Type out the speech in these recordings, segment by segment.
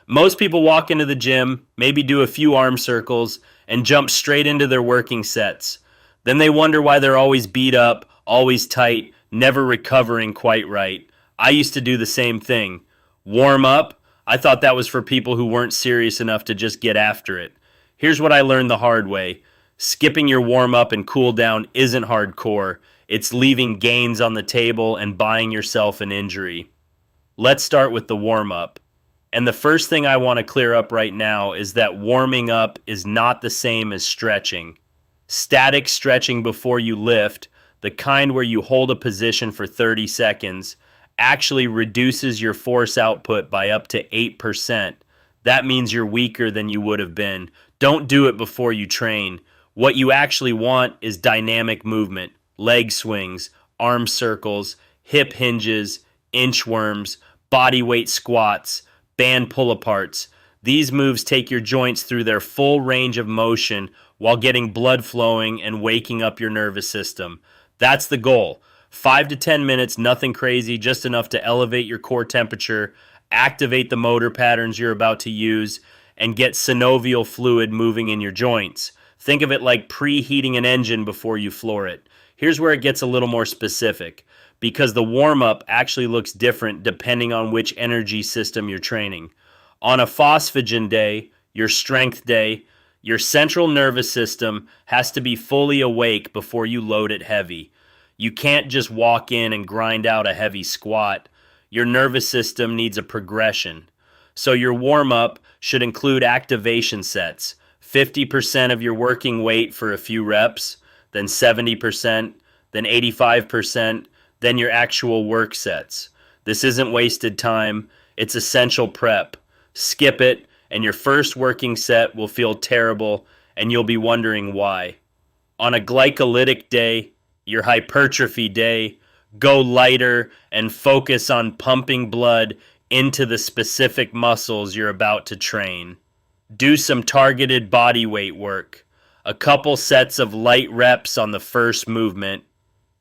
Most people walk into the gym, maybe do a few arm circles, and jump straight into their working sets. Then they wonder why they're always beat up, always tight, never recovering quite right. I used to do the same thing. Warm up, I thought that was for people who weren't serious enough to just get after it. Here's what I learned the hard way. Skipping your warm up and cool down isn't hardcore. It's leaving gains on the table and buying yourself an injury. Let's start with the warm up. And the first thing I want to clear up right now is that warming up is not the same as stretching. Static stretching before you lift, the kind where you hold a position for 30 seconds, actually reduces your force output by up to 8%. That means you're weaker than you would have been. Don't do it before you train. What you actually want is dynamic movement, leg swings, arm circles, hip hinges, inchworms, body weight squats, band pull-aparts. These moves take your joints through their full range of motion while getting blood flowing and waking up your nervous system. That's the goal. 5 to 10 minutes, nothing crazy, just enough to elevate your core temperature, activate the motor patterns you're about to use, and get synovial fluid moving in your joints. Think of it like preheating an engine before you floor it. Here's where it gets a little more specific, because the warm-up actually looks different depending on which energy system you're training. On a phosphagen day, your strength day, your central nervous system has to be fully awake before you load it heavy. You can't just walk in and grind out a heavy squat. Your nervous system needs a progression. So your warm-up should include activation sets. 50% of your working weight for a few reps, then 70%, then 85%, then your actual work sets. This isn't wasted time. It's essential prep. Skip it, and your first working set will feel terrible, and you'll be wondering why. On a glycolytic day, your hypertrophy day, go lighter and focus on pumping blood into the specific muscles you're about to train. Do some targeted body weight work. A couple sets of light reps on the first movement.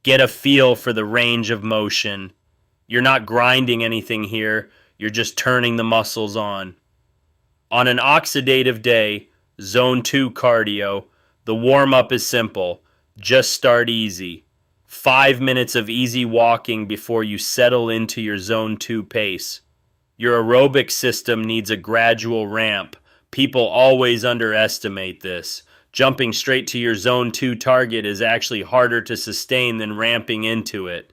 Get a feel for the range of motion. You're not grinding anything here, you're just turning the muscles on. On an oxidative day, zone 2 cardio, the warm-up is simple. Just start easy. 5 minutes of easy walking before you settle into your zone 2 pace. Your aerobic system needs a gradual ramp. People always underestimate this. Jumping straight to your zone 2 target is actually harder to sustain than ramping into it.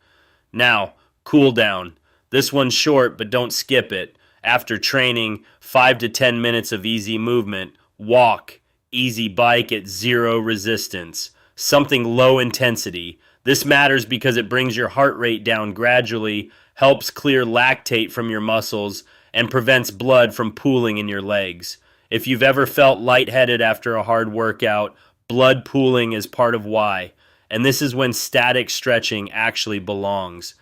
Now, cool down. This one's short, but don't skip it. After training, 5 to 10 minutes of easy movement. Walk. Easy bike at zero resistance. Something low intensity. This matters because it brings your heart rate down gradually, helps clear lactate from your muscles, and prevents blood from pooling in your legs. If you've ever felt lightheaded after a hard workout, blood pooling is part of why. And this is when static stretching actually belongs.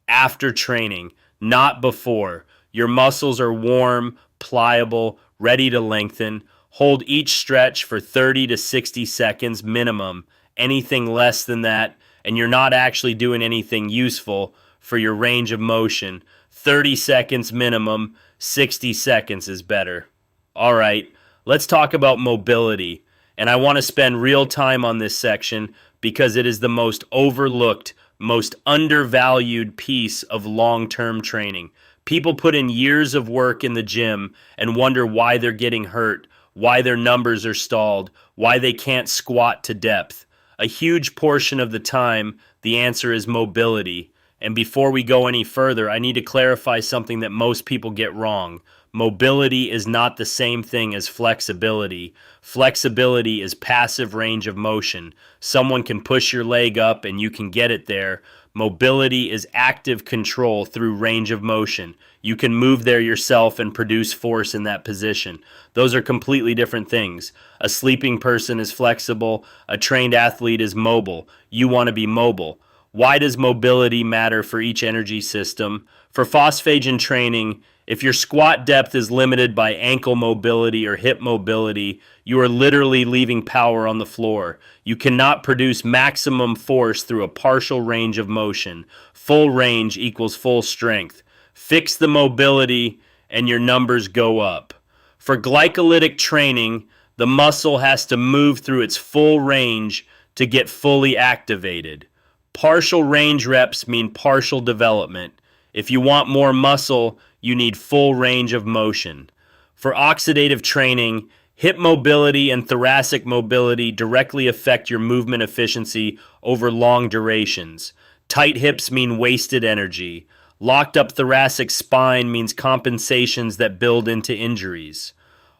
After training, not before. Your muscles are warm, pliable, ready to lengthen. Hold each stretch for 30 to 60 seconds minimum. Anything less than that, and you're not actually doing anything useful for your range of motion. 30 seconds minimum, 60 seconds is better. All right, let's talk about mobility. And I want to spend real time on this section because it is the most overlooked, most undervalued piece of long-term training. People put in years of work in the gym and wonder why they're getting hurt, why their numbers are stalled, why they can't squat to depth. A huge portion of the time, the answer is mobility. And before we go any further, I need to clarify something that most people get wrong. Mobility is not the same thing as flexibility. Flexibility is passive range of motion. Someone can push your leg up and you can get it there. Mobility is active control through range of motion. You can move there yourself and produce force in that position. Those are completely different things. A sleeping person is flexible. A trained athlete is mobile. You want to be mobile. Why does mobility matter for each energy system? For phosphagen training, if your squat depth is limited by ankle mobility or hip mobility, you are literally leaving power on the floor. You cannot produce maximum force through a partial range of motion. Full range equals full strength. Fix the mobility and your numbers go up. For glycolytic training, the muscle has to move through its full range to get fully activated. Partial range reps mean partial development. If you want more muscle, you need full range of motion. For oxidative training, hip mobility and thoracic mobility directly affect your movement efficiency over long durations. Tight hips mean wasted energy. Locked up thoracic spine means compensations that build into injuries.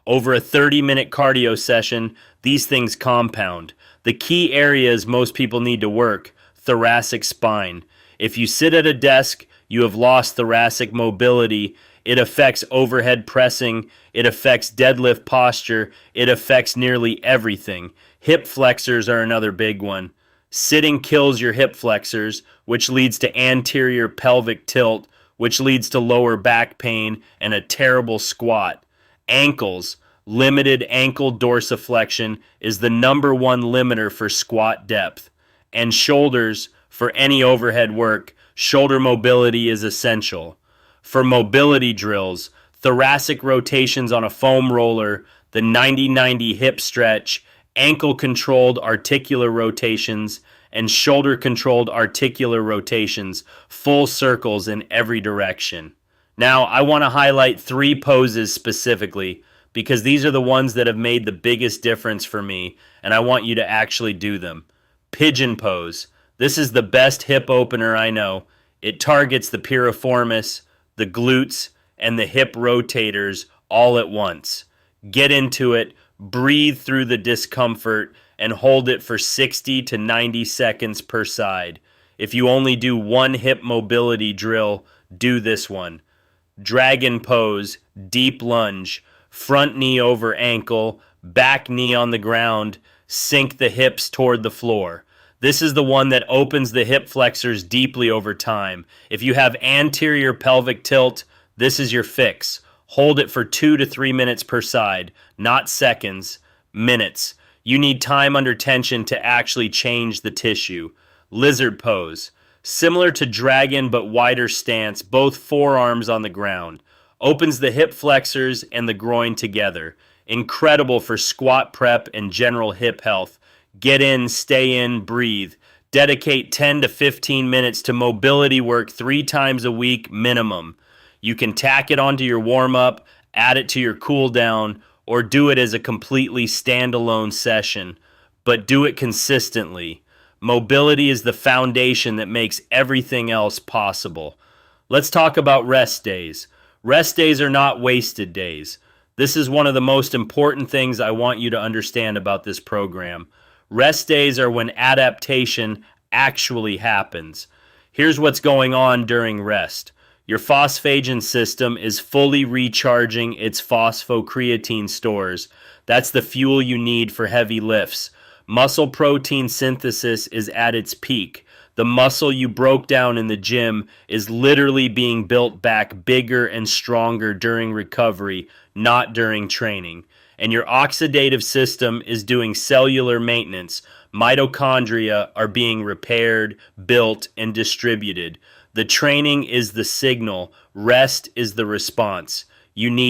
Over a 30-minute cardio session, these things compound. The key areas most people need to work: thoracic spine. If you sit at a desk, you have lost thoracic mobility. It affects overhead pressing. It affects deadlift posture. It affects nearly everything. Hip flexors are another big one. Sitting kills your hip flexors, which leads to anterior pelvic tilt, which leads to lower back pain and a terrible squat. Ankles. Limited ankle dorsiflexion is the number one limiter for squat depth. And shoulders, for any overhead work, shoulder mobility is essential. For mobility drills, thoracic rotations on a foam roller, the 90-90 hip stretch, ankle-controlled articular rotations, and shoulder-controlled articular rotations, full circles in every direction. Now, I want to highlight 3 poses specifically, because these are the ones that have made the biggest difference for me, and I want you to actually do them. Pigeon pose. This is the best hip opener I know. It targets the piriformis, the glutes, and the hip rotators all at once. Get into it, breathe through the discomfort, and hold it for 60 to 90 seconds per side. If you only do one hip mobility drill, do this one. Dragon pose, deep lunge. Front knee over ankle, back knee on the ground, sink the hips toward the floor. This is the one that opens the hip flexors deeply over time. If you have anterior pelvic tilt, this is your fix. Hold it for 2 to 3 minutes per side, not seconds, minutes. You need time under tension to actually change the tissue. Lizard pose. Similar to dragon but wider stance, both forearms on the ground. Opens the hip flexors and the groin together. Incredible for squat prep and general hip health. Get in, stay in, breathe. Dedicate 10 to 15 minutes to mobility work 3 times a week minimum. You can tack it onto your warm-up, add it to your cooldown, or do it as a completely standalone session. But do it consistently. Mobility is the foundation that makes everything else possible. Let's talk about rest days. Rest days are not wasted days. This is one of the most important things I want you to understand about this program. Rest days are when adaptation actually happens. Here's what's going on during rest. Your phosphagen system is fully recharging its phosphocreatine stores. That's the fuel you need for heavy lifts. Muscle protein synthesis is at its peak. The muscle you broke down in the gym is literally being built back bigger and stronger during recovery, not during training. And your oxidative system is doing cellular maintenance. Mitochondria are being repaired, built, and distributed. The training is the signal. Rest is the response. You need